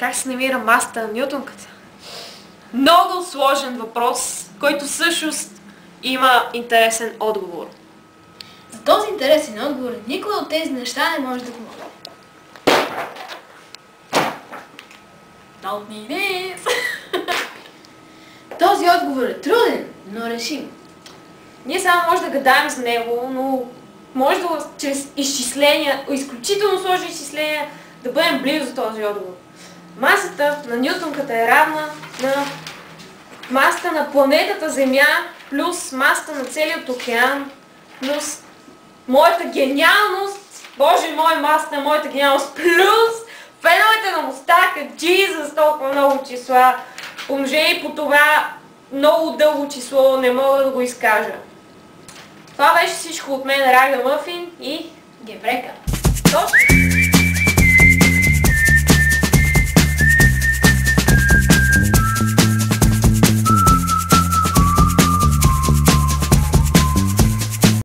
как се намира масата на Нютонката? Много сложен въпрос, който всъщност има интересен отговор. За този интересен отговор никой от тези неща не може да помогне. Don't need this! Този отговор е труден, но решим. Ние само може да гадаем за него, но може да чрез изчисления, изключително сложни изчисления, да бъдем близо до този отговор. Масата на Нютонката е равна на масата на планетата Земя плюс масата на целият океан плюс моята гениалност, Боже мой, масата на моята гениалност плюс феновете на мустака, Jesus, толкова много числа, помножени по това много дълго число, не мога да го изкажа. Това беше всичко от мен, Рага Мъфин и Геврека.